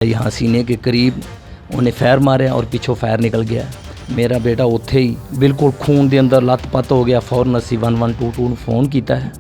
यहाँ सीने के करीब उन्हें फैर मारे और पिछों फैर निकल गया। मेरा बेटा उत्थे ही बिल्कुल खून के अंदर लत पत हो गया। फौरन असी 1122 ਨੂੰ फ़ोन किया है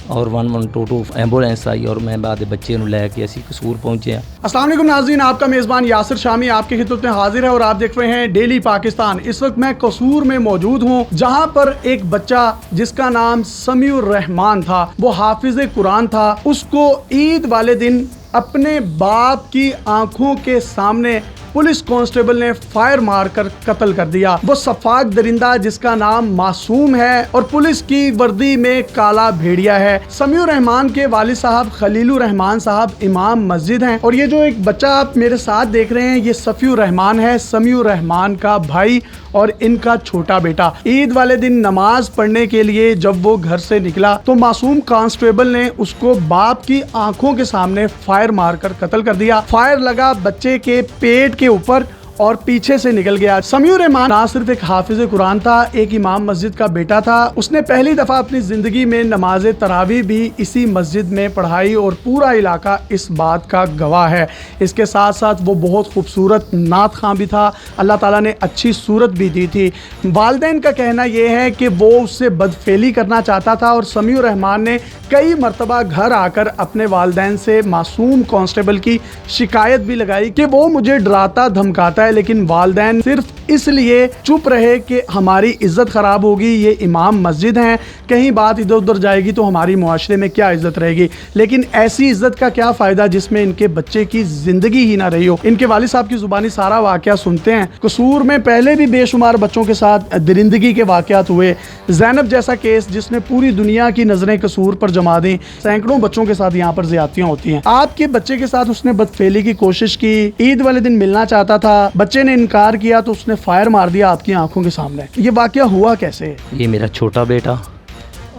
और 1122 एम्बूलेंस आई और मैं बाद बच्चे ਨੂੰ ਲੈ ਕੇ ਅਸੀਂ कसूर पहुँचे हैं। अस्सलाम वालेकुम नाज़रीन, आपका मेज़बान यासिर शामी आपकी खिदमत में हाजिर है और आप देख रहे हैं डेली पाकिस्तान। इस वक्त मैं कसूर में मौजूद हूँ जहाँ पर एक बच्चा जिसका नाम समीउर रहमान था, वो हाफिज़ कुरान था, उसको ईद वाले दिन अपने बाप की आंखों के सामने पुलिस कांस्टेबल ने फायर मारकर कत्ल कर दिया। वो सफाक दरिंदा जिसका नाम मासूम है और पुलिस की वर्दी में काला भेड़िया है। समीउर रहमान के वालिद साहब खलीलुर रहमान साहब इमाम मस्जिद हैं और ये जो एक बच्चा आप मेरे साथ देख रहे हैं ये सफ़ीउर रहमान है, समीउर रहमान का भाई और इनका छोटा बेटा। ईद वाले दिन नमाज पढ़ने के लिए जब वो घर से निकला तो मासूम कांस्टेबल ने उसको बाप की आंखों के सामने फायर मारकर कत्ल कर दिया। फायर लगा बच्चे के पेट के ऊपर और पीछे से निकल गया। समीउर रहमान ना सिर्फ एक हाफिज कुरान था, एक इमाम मस्जिद का बेटा था। उसने पहली दफ़ा अपनी ज़िंदगी में नमाज तरावी भी इसी मस्जिद में पढ़ाई और पूरा इलाका इस बात का गवाह है। इसके साथ साथ वो बहुत खूबसूरत नात खां भी था। अल्लाह ताला ने अच्छी सूरत भी दी थी। वालिदैन का कहना यह है कि वो उससे बदफेली करना चाहता था और समीउर रहमान ने कई मरतबा घर आकर अपने वालिदैन से मासूम कांस्टेबल की शिकायत भी लगाई कि वो मुझे डराता धमकाता है, लेकिन वालिदैन सिर्फ इसलिए चुप रहे कि हमारी इज्जत ख़राब होगी, ये इमाम मस्जिद हैं, कहीं बात इधर उधर जाएगी तो हमारी मुआशरे में क्या इज्जत रहेगी। लेकिन ऐसी इज्जत का क्या फ़ायदा जिसमें इनके बच्चे की ज़िंदगी ही ना रही हो। इनके वालिद साहब की ज़ुबानी सारा वाक़या सुनते हैं। कसूर में पहले भी बेशुमार बच्चों के साथ दरिंदगी के वाक़यात हुए। ज़ैनब जैसा केस जिसने पूरी दुनिया की नज़रें कसूर पर जमा दी, सैकड़ों बच्चों के साथ यहाँ पर ज़्यादतियाँ होती हैं। आपके बच्चे के साथ उसने बदफेली की कोशिश की, ईद वाले दिन मिलना चाहता था, बच्चे ने इनकार किया तो उसने फायर मार दिया आपकी आंखों के सामने। ये वाकया हुआ कैसे? ये मेरा छोटा बेटा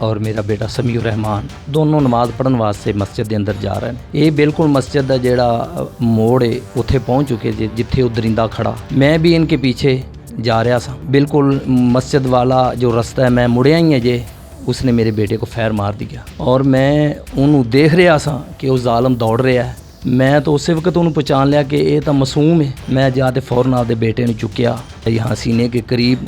और मेरा बेटा समीउर रहमान दोनों नमाज पढ़न वास्ते मस्जिद के अंदर जा रहे हैं। ये बिल्कुल मस्जिद का जेड़ा मोड़ है उत्थे पहुँच चुके जे जिथे वो दरिंदा खड़ा। मैं भी इनके पीछे जा रहा सा। बिल्कुल मस्जिद वाला जो रास्ता है मैं मुड़िया ही है जे उसने मेरे बेटे को फैर मार दिया और मैं उन्होंने देख रहा सा कि वो जालम दौड़ रहा है। मैं तो उस वक्त उन्होंने पहचान लिया कि ये तो मासूम है। मैं जाके फ़ौरन आपके बेटे ने चुकया, यहाँ सीने के करीब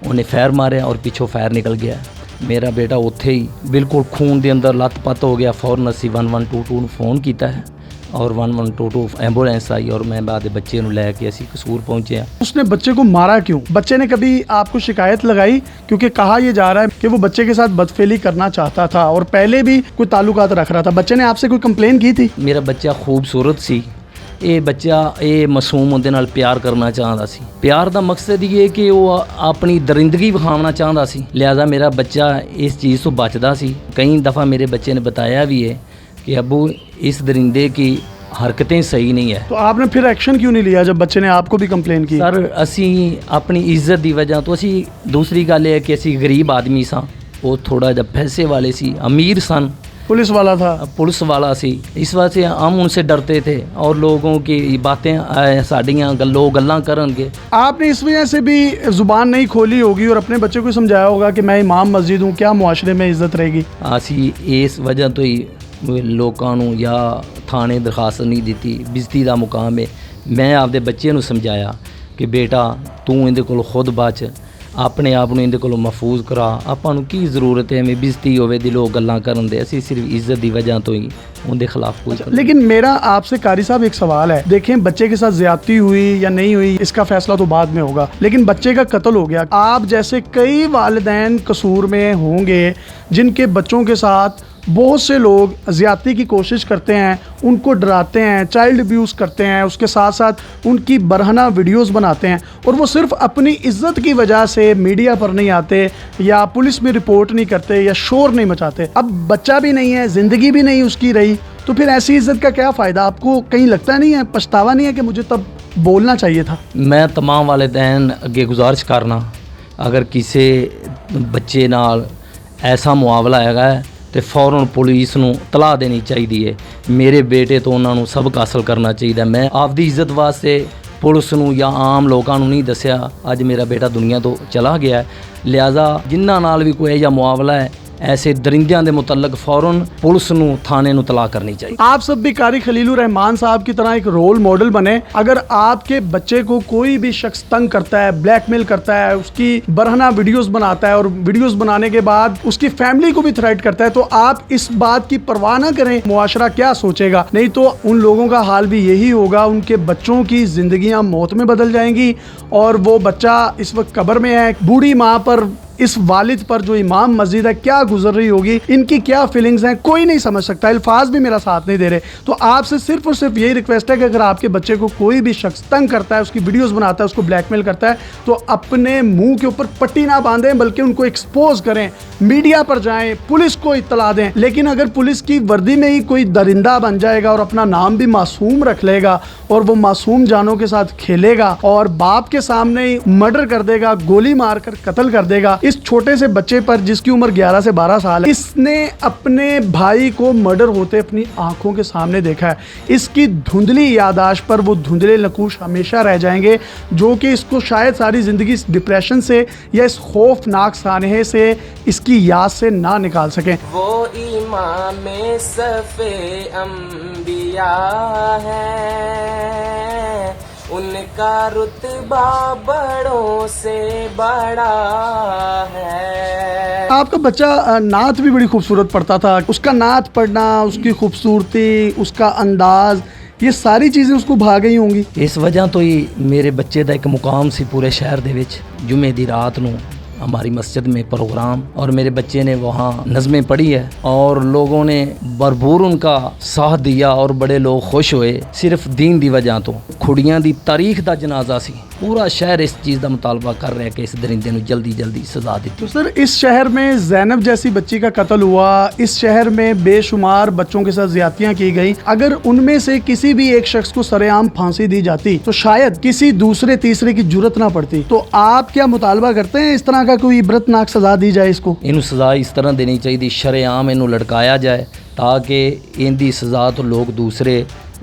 उन्हें फैर मारे और पिछों फैर निकल गया। मेरा बेटा उत्थे ही बिल्कुल खून के अंदर लत पत हो गया। फ़ौरन असी 1122 ਨੂੰ फ़ोन किया है और 1122 एम्बूलेंस आई और मैं बाद बच्चे ਨੂੰ ਲੈ ਕੇ ਅਸੀਂ कसूर पहुँचे हैं। उसने बच्चे को मारा क्यों? बच्चे ने कभी आपको शिकायत लगाई? क्योंकि कहा यह जा रहा है कि वो बच्चे के साथ बदफेली करना चाहता था और पहले भी कोई ताल्लुकात रख रहा था। बच्चे ने आपसे कोई कंप्लेन की थी? मेरा बच्चा खूबसूरत सी। ਇਹ ਬੱਚਾ ਇਹ ਮਾਸੂਮ ਉਹਦੇ ਨਾਲ ਪਿਆਰ ਕਰਨਾ ਚਾਹੁੰਦਾ ਸੀ। ਪਿਆਰ ਦਾ ਮਕਸਦ ਇਹ ਹੈ ਕਿ ਉਹ ਆਪਣੀ ਦਰਿੰਦਗੀ ਵਿਖਾਉਣਾ ਚਾਹੁੰਦਾ ਸੀ। ਲਿਹਾਜ਼ਾ ਮੇਰਾ ਬੱਚਾ ਇਸ ਚੀਜ਼ ਤੋਂ ਬਚਦਾ ਸੀ। ਕਈ ਦफ़ਾ मेरे बच्चे ने बताया भी है कि अबू इस दरिंदे की हरकतें सही नहीं है। तो आपने फिर एक्शन क्यों नहीं लिया जब बच्चे ने आपको भी कंप्लेन की? सर असी अपनी इज्जत की वजह तो असी दूसरी गल है कि असी गरीब आदमी सां, वो थोड़ा जिहा पैसे वाले सी, अमीर सन, पुलिस वाला था, पुलिस वाला सी, इस वजह से हम उनसे डरते थे और लोगों की बातें साड़ियाँ लोग गल्लां करनगे। आपने इस वजह से भी ज़ुबान नहीं खोली होगी और अपने बच्चे को समझाया होगा कि मैं इमाम मस्जिद हूँ, क्या मुआशरे में इज्जत रहेगी? असी इस वजह तो ही लोगों को या थाने दरखास्त नहीं दी। बेइज्जती का मुकाम है। मैं आपके बच्चे को समझाया कि बेटा तू इहदे कोल खुद बच, अपने आप को इहदे कोलों महफूज करा। आपां नूं की जरूरत है मैं बेइज्जती होवे दी लोग गल्लां करन दे। असीं सिर्फ इज्जत की वजह तो ही उनके खिलाफ कोई लेकिन मेरा आपसे कारी साहब एक सवाल है। देखें बच्चे के साथ ज्यादती हुई या नहीं हुई इसका फैसला तो बाद में होगा, लेकिन बच्चे का कत्ल हो गया। आप जैसे कई वालिदैन कसूर में होंगे जिनके बच्चों के साथ बहुत से लोग ज़्यादती की कोशिश करते हैं, उनको डराते हैं, चाइल्ड अब्यूज़ करते हैं, उसके साथ साथ उनकी बरहना वीडियोस बनाते हैं और वो सिर्फ अपनी इज्जत की वजह से मीडिया पर नहीं आते या पुलिस में रिपोर्ट नहीं करते या शोर नहीं मचाते। अब बच्चा भी नहीं है, ज़िंदगी भी नहीं उसकी रही, तो फिर ऐसी इज्जत का क्या फ़ायदा? आपको कहीं लगता नहीं है, पछतावा नहीं है कि मुझे तब बोलना चाहिए था? मैं तमाम वालिदैन अगे गुजारिश करना, अगर किसी बच्चे नाल ऐसा मुआवला है तो फौरन पुलिस नूं तलाह देनी चाहिए है। मेरे बेटे तो उन्होंने सबक हासिल करना चाहिए। मैं आपकी इज्जत वास्ते पुलिस नूं या आम लोगों नूं नहीं दस्या। अज मेरा बेटा दुनिया तो चला गया है। लिहाजा जिन्हां नाल भी कोई या मुआवला है ਐਸੇ ਦਰਿੰਦਿਆਂ ਦੇ ਮੁਤਲਕ ਫੌਰਨ ਪੁਲਿਸ ਨੂੰ ਥਾਣੇ ਨੂੰ ਤਲਾਹ ਕਰਨੀ ਚਾਹੀਦੀ। आप सब भी कारी खलीलुर रहमान साहब की तरह एक रोल मॉडल बने। अगर आपके बच्चे को कोई भी शख्स तंग करता है, ब्लैकमेल करता है, उसकी बरहना वीडियोस बनाता है और वीडियोस बनाने के बाद उसकी फैमिली को भी थ्रेट करता है, तो आप इस बात की परवाह ना करें मुआशरा क्या सोचेगा। नहीं तो उन लोगों का हाल भी यही होगा, उनके बच्चों की जिंदगियां मौत में बदल जाएंगी और वो बच्चा इस वक्त कब्र में है। बूढ़ी माँ पर, इस वालिद पर जो इमाम मस्जिद है, क्या गुजर रही होगी, इनकी क्या फीलिंग्स हैं, कोई नहीं समझ सकता। अल्फाज भी मेरा साथ नहीं दे रहे। तो आपसे सिर्फ और सिर्फ यही रिक्वेस्ट है कि अगर आपके बच्चे को कोई भी शख्स तंग करता है, उसकी वीडियोस बनाता है, उसको ब्लैकमेल करता है, तो अपने मुंह के ऊपर पट्टी ना बांधें, बल्कि उनको एक्सपोज करें, मीडिया पर जाएं, पुलिस को इत्तला दें। लेकिन अगर पुलिस की वर्दी में ही कोई दरिंदा बन जाएगा और अपना नाम भी मासूम रख लेगा और वो मासूम जानों के साथ खेलेगा और बाप के सामने ही मर्डर कर देगा, गोली मारकर कत्ल कर देगा, इस छोटे से बच्चे पर जिसकी उम्र 11 से 12 साल है, इसने अपने भाई को मर्डर होते अपनी आंखों के सामने देखा है। इसकी धुंधली यादाश्त पर वो धुंधले नकूश हमेशा रह जाएंगे, जो कि इसको शायद सारी ज़िंदगी इस डिप्रेशन से या इस खौफनाक सानहे से, इसकी याद से ना निकाल सकें। वो इमाम सफ़े अंबिया है, उनका रुतबा बड़ों से बड़ा है। आपका बच्चा नात भी बड़ी खूबसूरत पढ़ता था, उसका नात पढ़ना, उसकी खूबसूरती, उसका अंदाज, ये सारी चीज़ें उसको भा गई होंगी। ਇਸ ਵਜ੍ਹਾ ਤੋਂ ਹੀ ਮੇਰੇ ਬੱਚੇ ਦਾ ਇੱਕ ਮੁਕਾਮ ਸੀ पूरे शहर ਦੇ ਵਿੱਚ। जुमे ਦੀ रात ਨੂੰ हमारी मस्जिद में प्रोग्राम और मेरे बच्चे ने वहाँ नज़में पढ़ी है और लोगों ने भरपूर उनका साथ दिया और बड़े लोग खुश हुए। सिर्फ दीन दी वजह तो खुड़ियां दी तारीख दा जनाजा सी। पूरा शहर इस चीज़ का मुतालबा कर रहा है कि इस दरिंदे नूं जल्दी जल्दी सजा दी। तो सर, इस शहर में ज़ैनब जैसी बच्ची का कत्ल हुआ, इस शहर में बेशुमार बच्चों के साथ ज़्यादतियाँ की गई। अगर उनमें से किसी भी एक शख्स को सरेआम फांसी दी जाती तो शायद किसी दूसरे तीसरे की जुर्रत ना पड़ती। तो आप क्या मुतालबा करते हैं इस तरह का कोई इबरतनाक सजा दी जाए इसको? इनू सज़ा इस तरह देनी चाहिए, शरेआम इनू लटकाया जाए ताकि इनकी सज़ा तो लोग दूसरे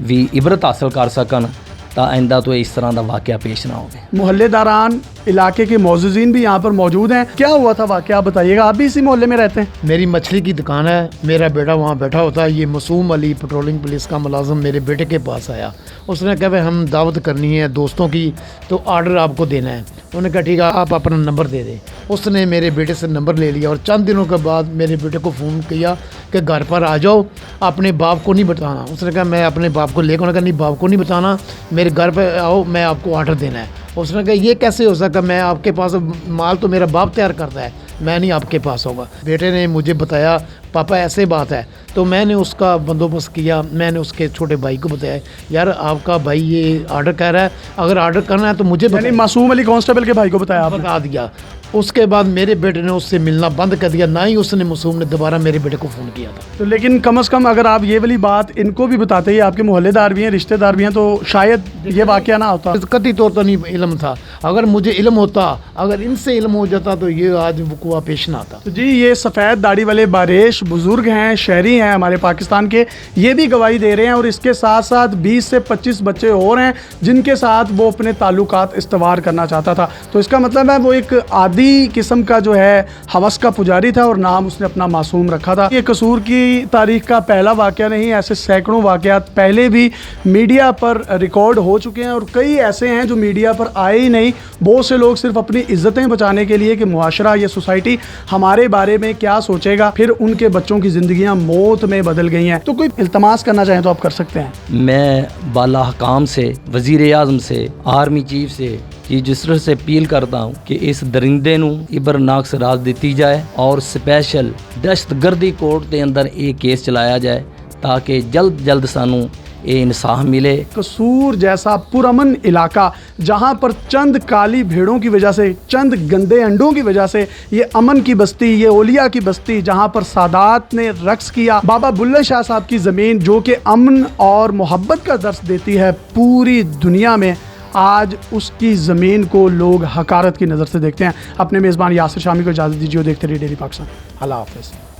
भी इबरत हासिल कर सकन, ਤਾਂ आइंदा तो इस तरह का वाक़या पेश ना हो। मोहल्लेदारान, इलाके के मौजूदीन भी यहाँ पर मौजूद हैं। क्या हुआ था वाक़या, आप बताइएगा। आप भी इसी मोहल्ले में रहते हैं? मेरी मछली की दुकान है, मेरा बेटा वहाँ बैठा होता है। ये मासूम अली पेट्रोलिंग पुलिस का मुलाजिम मेरे बेटे के पास आया। उसने कहा भाई हम दावत करनी है दोस्तों की, तो आर्डर आपको देना है। उन्होंने कहा ठीक है, आप अपना नंबर दे दें। उसने मेरे बेटे से नंबर ले लिया और चंद दिनों के बाद मेरे बेटे को फ़ोन किया कि घर पर आ जाओ, अपने बाप को नहीं बताना। उसने कहा मैं अपने बाप को लेकर, उन्होंने कहा नहीं बाप को नहीं बताना, मेरे घर पर आओ, मैं आपको आर्डर देना है। उसने कहा ये कैसे हो सकता, मैं आपके पास माल तो मेरा बाप तैयार करता है, मैं नहीं आपके पास होगा। बेटे ने मुझे बताया पापा ऐसे बात है, तो मैंने उसका बंदोबस्त किया। मैंने उसके छोटे भाई को बताया यार आपका भाई ये आर्डर कर रहा है, अगर आर्डर करना है तो मुझे यानी मासूम अली कांस्टेबल के भाई को बताया आपने? बता दिया। उसके बाद मेरे बेटे ने उससे मिलना बंद कर दिया, ना ही उसने मासूम ने दोबारा मेरे बेटे को फ़ोन किया था। तो लेकिन कम से कम अगर आप ये वाली बात इनको भी बताते, ही आपके मोहल्लेदार भी हैं, रिश्तेदार भी हैं, तो शायद ये वाक़या ना होता। कतई तौर पर नहीं इल्म था। अगर मुझे इल्म होता, अगर इनसे इल्म हो जाता तो ये आज वक़ुआ पेश ना आता। तो जी, ये सफ़ेद दाढ़ी वाले बारिश बुज़ुर्ग हैं, शहरी हैं हमारे पाकिस्तान के, ये भी गवाही दे रहे हैं। और इसके साथ साथ 20 से 25 बच्चे और हैं जिनके साथ वो अपने ताल्लुकात इस्तवार करना चाहता था। तो इसका मतलब है वो एक आदि किस्म का जो है हवस का पुजारी था और नाम उसने अपना मासूम रखा था। ये कसूर की तारीख का पहला वाक़या नहीं, ऐसे सैकड़ों वाक़यात पहले भी मीडिया पर रिकॉर्ड हो चुके हैं और कई ऐसे हैं जो मीडिया पर आए ही नहीं। बहुत से लोग सिर्फ अपनी इज्जतें बचाने के लिए कि मुआशरा, ये सोसाइटी हमारे बारे में क्या सोचेगा, फिर उनके बच्चों की ज़िंदगियाँ मौत में बदल गई हैं। तो कोई इल्तमास करना चाहें तो आप कर सकते हैं। मैं बाला हकाम से, वज़ीर आज़म से, आर्मी चीफ से, चीफ जस्टिस से अपील करता हूँ कि इस दरिंदे नूं इबरनाक सराज दी जाए और स्पैशल दहशतगर्दी कोर्ट के अंदर ये केस चलाया जाए ताकि जल्द सानू ये इंसाफ मिले। कसूर जैसा पुरअमन इलाका जहाँ पर चंद काली भेड़ों की वजह से, चंद गंदे अंडों की वजह से ये अमन की बस्ती, ये ओलिया की बस्ती, जहाँ पर सादात ने रक्स किया, बाबा बुल्ले शाह साहब की ज़मीन जो कि अमन और मोहब्बत का दर्स देती है पूरी दुनिया में, आज उसकी ज़मीन को लोग हकारत की नज़र से देखते हैं। अपने मेज़बान यासिर शामी को इजाज़त दीजिए। देखते रहिए डेली पाकिस्तान। अल्लाह हाफ़िज़।